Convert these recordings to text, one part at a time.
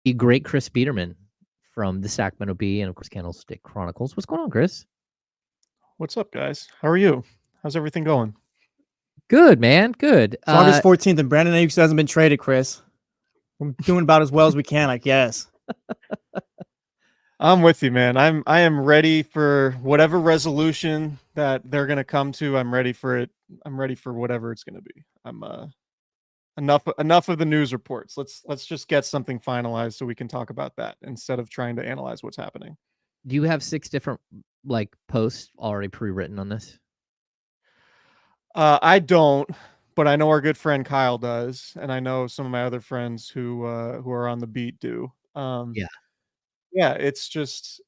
The great Chris Biderman from the Sacramento Bee and, of course, Candlestick Chronicles. What's going on, Chris? What's up, guys? How are you? How's everything going? Good, man. Good. It's August 14th, and Brandon Aiyuk hasn't been traded, Chris. We're doing about as well as we can, I guess. I'm with you, man. I am ready for whatever resolution that they're gonna come to. I'm ready for it. I'm ready for whatever it's gonna be. I'm enough of the news reports. Let's just get something finalized so we can talk about that instead of trying to analyze what's happening. Do you have 6 different posts already pre-written on this? I don't, but I know our good friend Kyle does, and I know some of my other friends who are on the beat do. Yeah. Yeah, it's just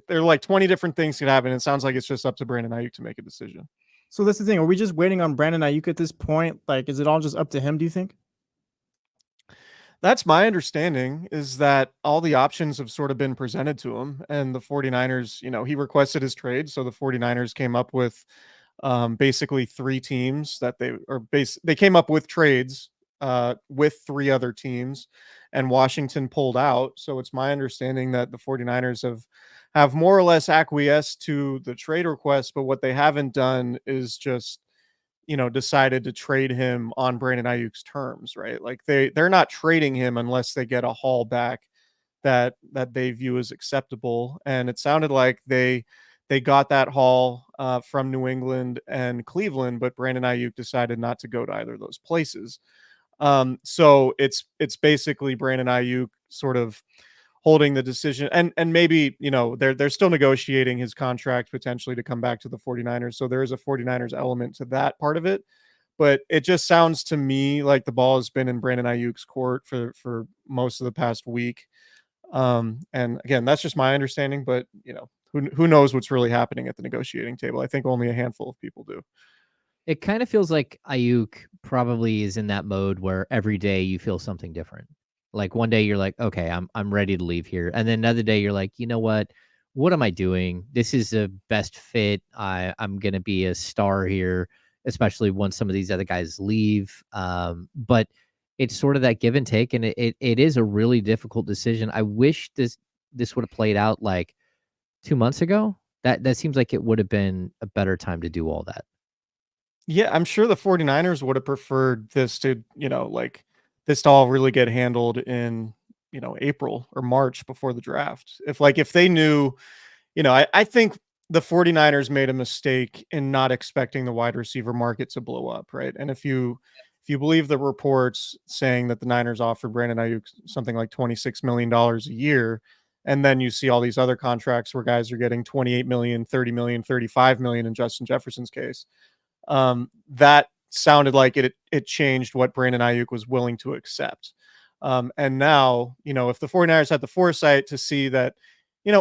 there are like 20 different things could happen. It sounds like it's just up to Brandon Aiyuk to make a decision. So that's the thing. Are we just waiting on Brandon Aiyuk at this point? Like, is it all just up to him, do you think? That's my understanding, is that all the options have sort of been presented to him, and the 49ers, he requested his trade, so the 49ers came up with basically 3 teams that they came up with trades with 3 other teams, and Washington pulled out. So it's my understanding that the 49ers have more or less acquiesced to the trade request, but what they haven't done is just decided to trade him on Brandon Ayuk's terms, right? Like they're not trading him unless they get a haul back that they view as acceptable. And it sounded like they got that haul from New England and Cleveland, but Brandon Ayuk decided not to go to either of those places. So it's basically Brandon Ayuk sort of holding the decision, and maybe they're still negotiating his contract potentially to come back to the 49ers, so there is a 49ers element to that part of it. But it just sounds to me like the ball has been in Brandon Ayuk's court for most of the past week. And again, that's just my understanding, but who knows what's really happening at the negotiating table. I think only a handful of people do. It kind of feels like Ayuk probably is in that mode where every day you feel something different. Like one day you're like, okay, I'm ready to leave here, and then another day you're like, you know what? What am I doing? This is the best fit. I'm gonna be a star here, especially once some of these other guys leave. But it's sort of that give and take, and it is a really difficult decision. I wish this would have played out like 2 months ago. That seems like it would have been a better time to do all that. Yeah, I'm sure the 49ers would have preferred this to, this to all really get handled in, April or March before the draft. If they knew, I think the 49ers made a mistake in not expecting the wide receiver market to blow up, right? And if you believe the reports saying that the Niners offered Brandon Ayuk something like $26 million a year, and then you see all these other contracts where guys are getting 28 million, 30 million, 35 million in Justin Jefferson's case, that sounded like it changed what Brandon Ayuk was willing to accept. And now, if the 49ers had the foresight to see that,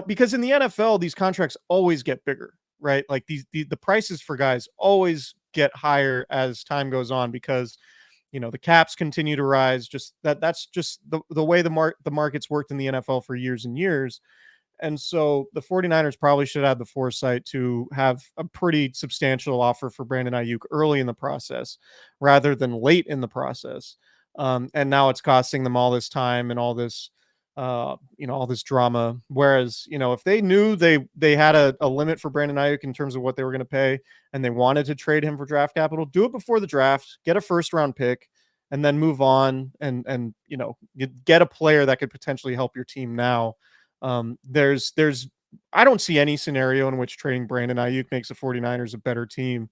because in the NFL, these contracts always get bigger, right? Like the prices for guys always get higher as time goes on because the caps continue to rise. That's just the way the markets worked in the NFL for years and years. And so the 49ers probably should have the foresight to have a pretty substantial offer for Brandon Ayuk early in the process rather than late in the process. And now it's costing them all this time and all this, all this drama. Whereas, if they knew they had a limit for Brandon Ayuk in terms of what they were going to pay and they wanted to trade him for draft capital, do it before the draft, get a first round pick, and then move on and get a player that could potentially help your team now. There's I don't see any scenario in which trading Brandon Ayuk makes the 49ers a better team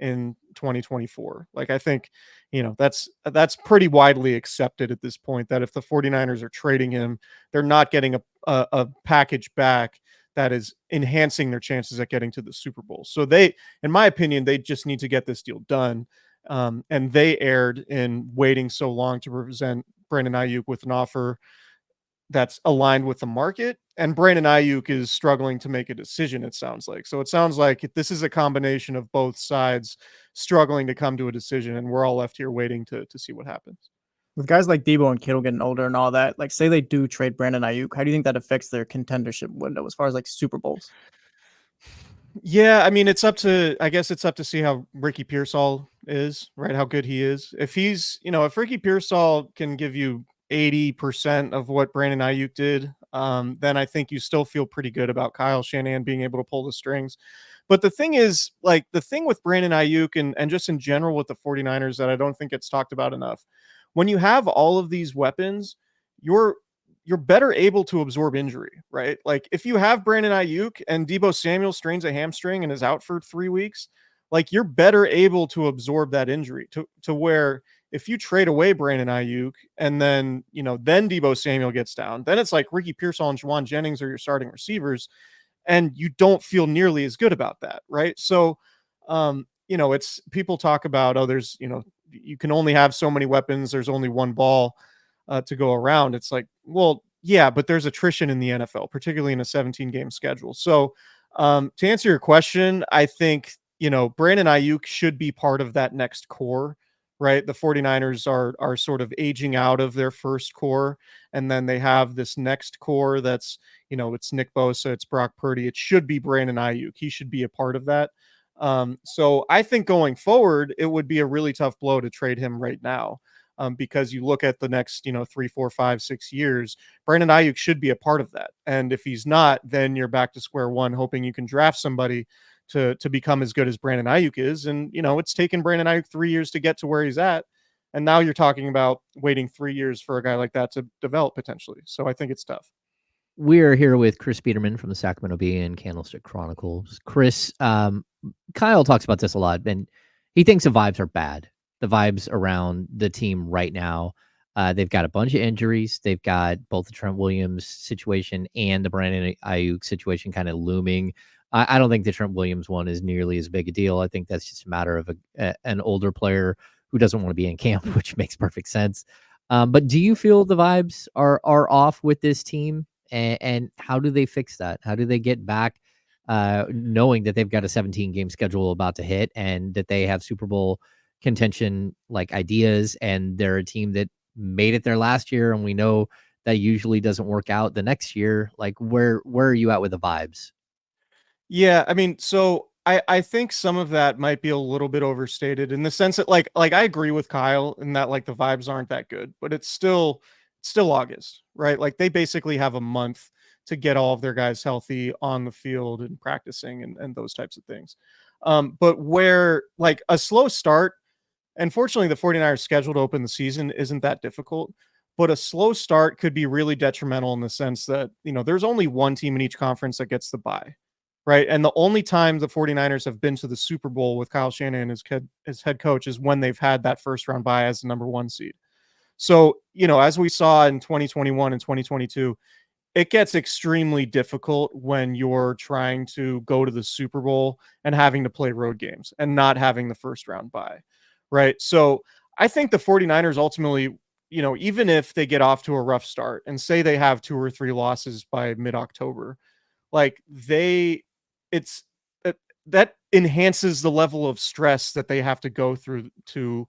in 2024. Like I think, that's pretty widely accepted at this point that if the 49ers are trading him, they're not getting a package back that is enhancing their chances at getting to the Super Bowl. So in my opinion, they just need to get this deal done. And they erred in waiting so long to present Brandon Ayuk with an offer that's aligned with the market. And Brandon Aiyuk is struggling to make a decision, it sounds like. So it sounds like this is a combination of both sides struggling to come to a decision, and we're all left here waiting to see what happens. With guys like Debo and Kittle getting older and all that, like say they do trade Brandon Aiyuk, how do you think that affects their contendership window as far as like Super Bowls? Yeah, I mean, I guess it's up to see how Ricky Pearsall is, right? How good he is. If he's, if Ricky Pearsall can give you 80% of what Brandon Aiyuk did, then I think you still feel pretty good about Kyle Shanahan being able to pull the strings. But the thing is, like, the thing with Brandon Aiyuk and just in general with the 49ers that I don't think it's talked about enough, when you have all of these weapons, you're you're better able to absorb injury, right? Like if you have Brandon Aiyuk and Debo Samuel strains a hamstring and is out for 3 weeks, like you're better able to absorb that injury to where if you trade away Brandon Aiyuk and then, then Debo Samuel gets down, then it's like Ricky Pearsall and Juwan Jennings are your starting receivers, and you don't feel nearly as good about that, right? So, it's people talk about, oh, there's, you can only have so many weapons. There's only one ball to go around. It's like, well, yeah, but there's attrition in the NFL, particularly in a 17 game schedule. So, to answer your question, I think, Brandon Aiyuk should be part of that next core, right? The 49ers are sort of aging out of their first core, and then they have this next core that's, it's Nick Bosa, it's Brock Purdy. It should be Brandon Aiyuk. He should be a part of that. So I think going forward, it would be a really tough blow to trade him right now. Because you look at the next, 3, 4, 5, 6 years, Brandon Aiyuk should be a part of that. And if he's not, then you're back to square one, hoping you can draft somebody to become as good as Brandon Aiyuk is. And, it's taken Brandon Aiyuk 3 years to get to where he's at. And now you're talking about waiting 3 years for a guy like that to develop potentially. So I think it's tough. We're here with Chris Biderman from the Sacramento Bee and Candlestick Chronicles. Chris, Kyle talks about this a lot, and he thinks the vibes are bad. The vibes around the team right now. They've got a bunch of injuries. They've got both the Trent Williams situation and the Brandon Aiyuk situation kind of looming. I don't think the Trent Williams one is nearly as big a deal. I think that's just a matter of an older player who doesn't want to be in camp, which makes perfect sense. But do you feel the vibes are off with this team? And how do they fix that? How do they get back knowing that they've got a 17 game schedule about to hit and that they have Super Bowl contention like ideas, and they're a team that made it there last year, and we know that usually doesn't work out the next year. Like where are you at with the vibes? Yeah, I mean, so I think some of that might be a little bit overstated in the sense that like I agree with Kyle in that like the vibes aren't that good, but it's still August, right? Like they basically have a month to get all of their guys healthy on the field and practicing and those types of things. But where like a slow start, and fortunately the 49ers schedule to open the season isn't that difficult, but a slow start could be really detrimental in the sense that, there's only one team in each conference that gets the bye. Right. And the only time the 49ers have been to the Super Bowl with Kyle Shanahan as head coach is when they've had that first round bye as the number one seed. So, as we saw in 2021 and 2022, it gets extremely difficult when you're trying to go to the Super Bowl and having to play road games and not having the first round bye. Right. So I think the 49ers ultimately, even if they get off to a rough start and say they have 2 or 3 losses by mid-October, like it's that enhances the level of stress that they have to go through to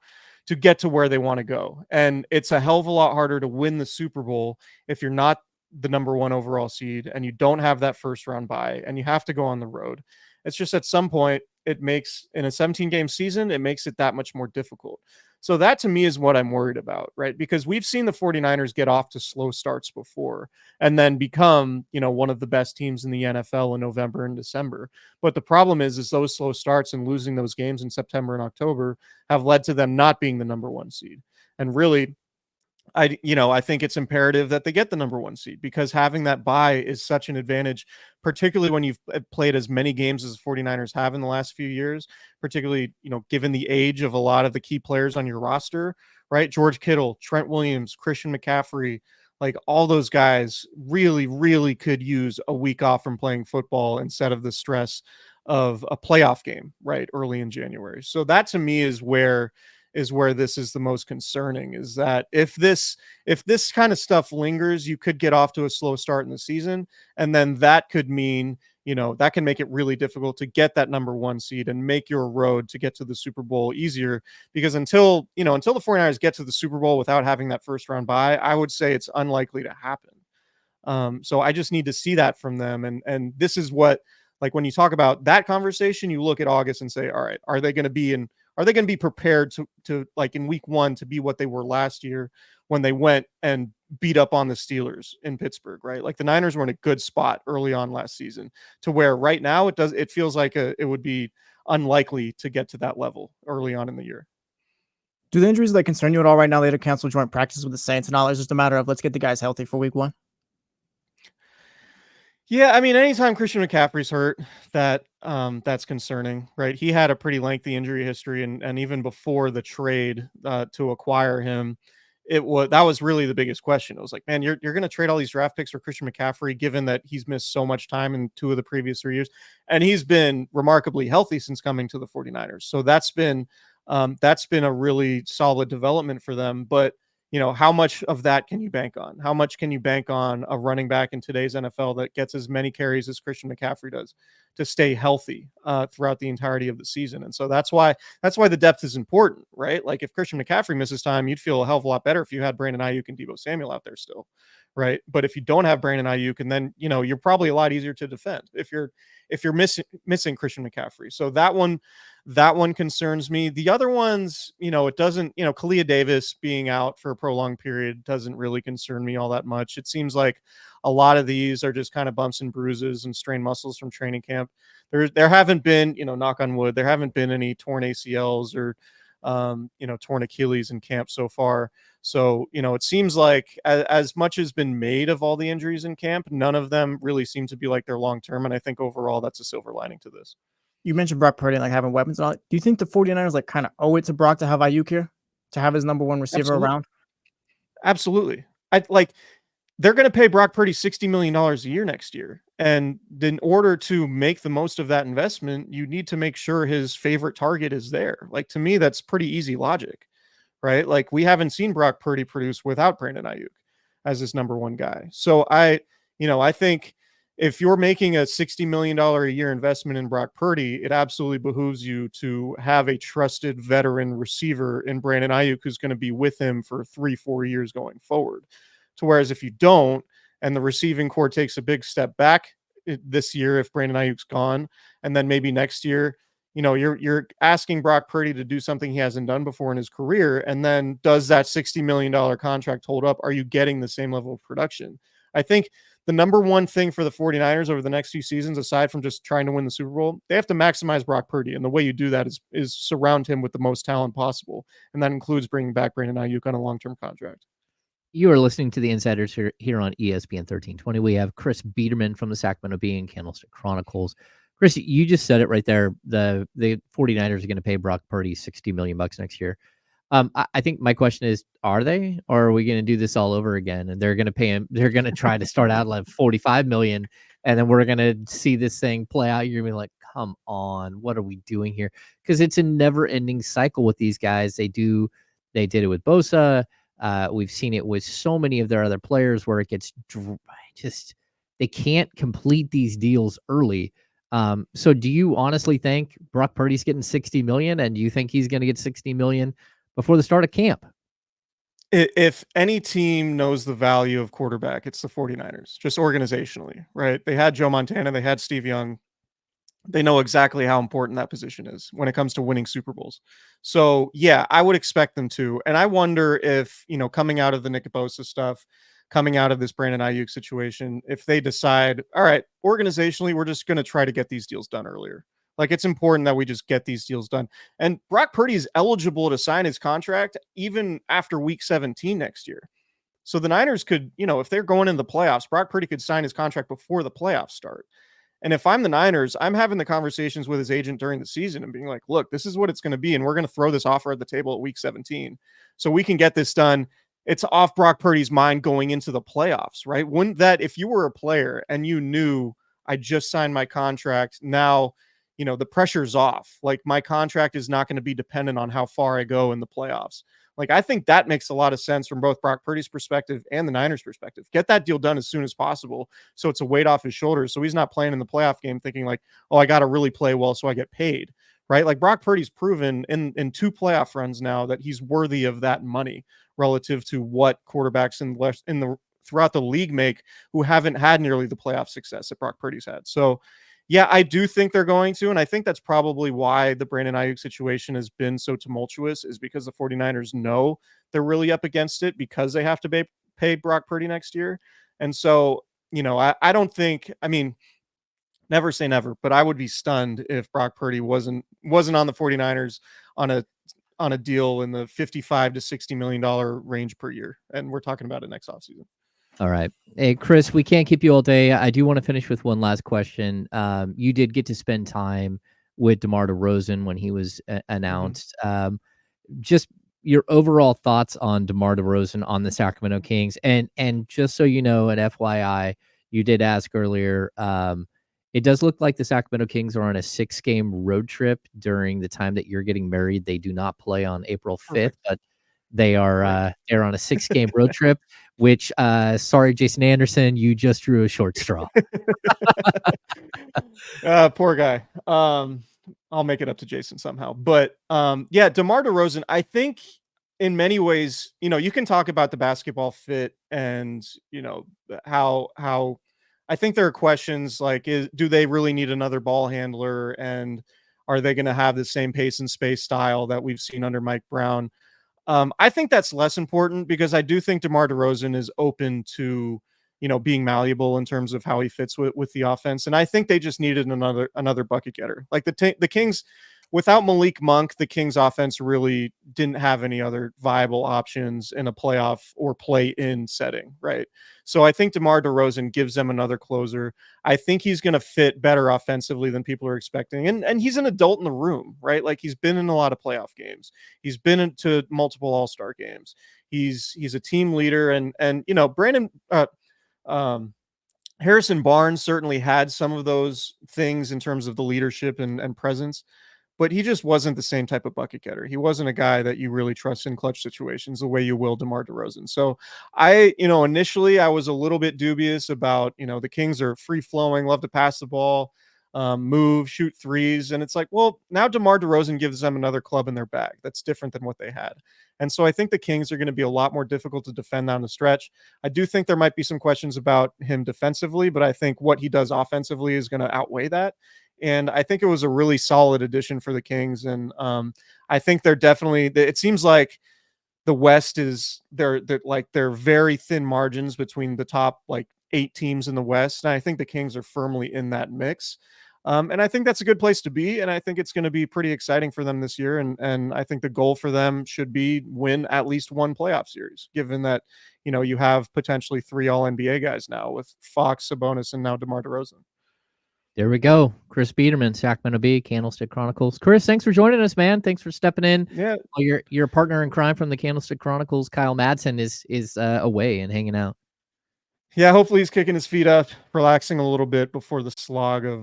get to where they want to go. And it's a hell of a lot harder to win the Super Bowl if you're not the number one overall seed and you don't have that first round bye and you have to go on the road. It's just at some point it makes in a 17 game season, it makes it that much more difficult. So that to me is what I'm worried about, right? Because we've seen the 49ers get off to slow starts before and then become, one of the best teams in the NFL in November and December. But the problem is those slow starts and losing those games in September and October have led to them not being the number one seed. And really, I think it's imperative that they get the number one seed because having that bye is such an advantage, particularly when you've played as many games as the 49ers have in the last few years, particularly, given the age of a lot of the key players on your roster, right? George Kittle, Trent Williams, Christian McCaffrey, like all those guys really, really could use a week off from playing football instead of the stress of a playoff game, right? Early in January. So that to me is where this is the most concerning, is that if this kind of stuff lingers, you could get off to a slow start in the season. And then that could mean, that can make it really difficult to get that number one seed and make your road to get to the Super Bowl easier. Because until the 49ers get to the Super Bowl without having that first round bye, I would say it's unlikely to happen. So I just need to see that from them. And this is what, like when you talk about that conversation, you look at August and say, all right, are they Are they going to be prepared to like in week 1 to be what they were last year when they went and beat up on the Steelers in Pittsburgh, right? Like the Niners were in a good spot early on last season to where right now it feels like it would be unlikely to get to that level early on in the year. Do the injuries like concern you at all right now? They had to cancel joint practice with the Saints and all. It's just a matter of let's get the guys healthy for week 1. Yeah, I mean, anytime Christian McCaffrey's hurt, that's concerning, right? He had a pretty lengthy injury history, and even before the trade to acquire him, that was really the biggest question. It was like, man, you're going to trade all these draft picks for Christian McCaffrey, given that he's missed so much time in 2 of the previous 3 years, and he's been remarkably healthy since coming to the 49ers. So that's been a really solid development for them, but how much of that can you bank on? How much can you bank on a running back in today's NFL that gets as many carries as Christian McCaffrey does to stay healthy throughout the entirety of the season? And so that's why the depth is important, right? Like if Christian McCaffrey misses time, you'd feel a hell of a lot better if you had Brandon Aiyuk and Deebo Samuel out there still, right? But if you don't have Brandon Aiyuk, and then you're probably a lot easier to defend if you're missing Christian McCaffrey. So that one concerns me. The other ones, it doesn't, Kalia Davis being out for a prolonged period doesn't really concern me all that much. It seems like a lot of these are just kind of bumps and bruises and strained muscles from training camp. There haven't been, knock on wood, there haven't been any torn ACLs or, torn Achilles in camp so far. So, it seems like as much has been made of all the injuries in camp, none of them really seem to be like they're long-term. And I think overall that's a silver lining to this. You mentioned Brock Purdy and like having weapons and all. Do you think the 49ers like kind of owe it to Brock to have Aiyuk here, to have his number 1 receiver around? Absolutely. They're going to pay Brock Purdy $60 million a year next year. And in order to make the most of that investment, you need to make sure his favorite target is there. Like, to me, that's pretty easy logic, right? Like, we haven't seen Brock Purdy produce without Brandon Aiyuk as his number 1 guy. So I think if you're making a $60 million a year investment in Brock Purdy, it absolutely behooves you to have a trusted veteran receiver in Brandon Aiyuk who's going to be with him for 3-4 years going forward. To whereas if you don't, and the receiving core takes a big step back this year, if Brandon Ayuk's gone, and then maybe next year, you're asking Brock Purdy to do something he hasn't done before in his career. And then does that $60 million contract hold up? Are you getting the same level of production? I think the number one thing for the 49ers over the next few seasons, aside from just trying to win the Super Bowl, they have to maximize Brock Purdy. And the way you do that is surround him with the most talent possible. And that includes bringing back Brandon Aiyuk on a long-term contract. You are listening to the Insiders here on ESPN 1320. We have Chris Biderman from the Sacramento Bee and Candlestick Chronicles. Chris, you just said it right there. The 49ers are going to pay Brock Purdy $60 million next year. I think my question is, are they, or are we going to do this all over again? And they're going to pay him. They're going to try to start out like $45 million, and then we're going to see this thing play out. You're going to be like, come on, what are we doing here? Because it's a never-ending cycle with these guys. They did it with Bosa. We've seen it with so many of their other players where it gets just they can't complete these deals early. So do you honestly think Brock Purdy's getting $60 million, and do you think he's going to get $60 million before the start of camp? If any team knows the value of quarterback, it's the 49ers, just organizationally, right? They had Joe Montana, they had Steve Young. They know exactly how important that position is when it comes to winning Super Bowls. So yeah, I would expect them to. And I wonder if, coming out of the Nick Bosa stuff, coming out of this Brandon Aiyuk situation, if they decide, all right, organizationally, we're just going to try to get these deals done earlier. Like, it's important that we just get these deals done. And Brock Purdy is eligible to sign his contract even after week 17 next year. So the Niners could, if they're going into the playoffs, Brock Purdy could sign his contract before the playoffs start. And if I'm the Niners, I'm having the conversations with his agent during the season and being like, look, this is what it's going to be. And we're going to throw this offer at the table at week 17 so we can get this done. It's off Brock Purdy's mind going into the playoffs, right? Wouldn't that, if you were a player and you knew I just signed my contract, now, the pressure's off. Like, my contract is not going to be dependent on how far I go in the playoffs. Like, I think that makes a lot of sense from both Brock Purdy's perspective and the Niners' perspective. Get that deal done as soon as possible so it's a weight off his shoulders, so he's not playing in the playoff game thinking like, oh, I got to really play well so I get paid, right? Like, Brock Purdy's proven in 2 playoff runs now that he's worthy of that money relative to what quarterbacks throughout the league make who haven't had nearly the playoff success that Brock Purdy's had. So, Yeah, I do think they're going to, and I think that's probably why the Brandon Aiyuk situation has been so tumultuous, is because the 49ers know they're really up against it because they have to pay Brock Purdy next year. And so, I don't think, I mean, never say never, but I would be stunned if Brock Purdy wasn't on the 49ers on a deal in the 55 to 60 million dollar range per year. And we're talking about it next offseason. All right. Hey, Chris, we can't keep you all day. I do want to finish with one last question. You did get to spend time with DeMar DeRozan when he was announced. Just your overall thoughts on DeMar DeRozan on the Sacramento Kings. And just so you know, an FYI, you did ask earlier, it does look like the Sacramento Kings are on a 6-game road trip during the time that you're getting married. They do not play on April 5th, Perfect. but they are they're on a 6-game road trip, which sorry, Jason Anderson, you just drew a short straw. Poor guy. I'll make it up to Jason somehow. But yeah, DeMar DeRozan, I think in many ways, you can talk about the basketball fit and how I think there are questions like, do they really need another ball handler, and are they going to have the same pace and space style that we've seen under Mike Brown? I think that's less important because I do think DeMar DeRozan is open to, being malleable in terms of how he fits with the offense. And I think they just needed another bucket getter. Like the Kings, without Malik Monk, the Kings offense really didn't have any other viable options in a playoff or play-in setting, right? So I think DeMar DeRozan gives them another closer. I think he's going to fit better offensively than people are expecting. And he's an adult in the room, right? Like, he's been in a lot of playoff games. He's been into multiple All-Star games. He's a team leader, and Brandon Harrison Barnes certainly had some of those things in terms of the leadership and presence, but he just wasn't the same type of bucket getter. He wasn't a guy that you really trust in clutch situations the way you will DeMar DeRozan. So initially I was a little bit dubious about, the Kings are free flowing, love to pass the ball, move, shoot threes. And it's like, well, now DeMar DeRozan gives them another club in their bag. That's different than what they had. And so I think the Kings are going to be a lot more difficult to defend down the stretch. I do think there might be some questions about him defensively, but I think what he does offensively is going to outweigh that. And I think it was a really solid addition for the Kings. And I think they're definitely, it seems like the West is they're very thin margins between the top 8 teams in the West. And I think the Kings are firmly in that mix. And I think that's a good place to be. And I think it's going to be pretty exciting for them this year. And I think the goal for them should be win at least one playoff series, given that, you have potentially 3 All-NBA guys now with Fox, Sabonis, and now DeMar DeRozan. There we go. Chris Biderman, Sacramento Bee, Candlestick Chronicles. Chris, thanks for joining us, man. Thanks for stepping in. Yeah. Your partner in crime from the Candlestick Chronicles, Kyle Madsen, is away and hanging out. Yeah, hopefully he's kicking his feet up, relaxing a little bit before the slog of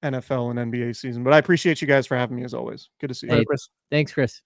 NFL and NBA season. But I appreciate you guys for having me as always. Good to see you. Hey, thanks, Chris.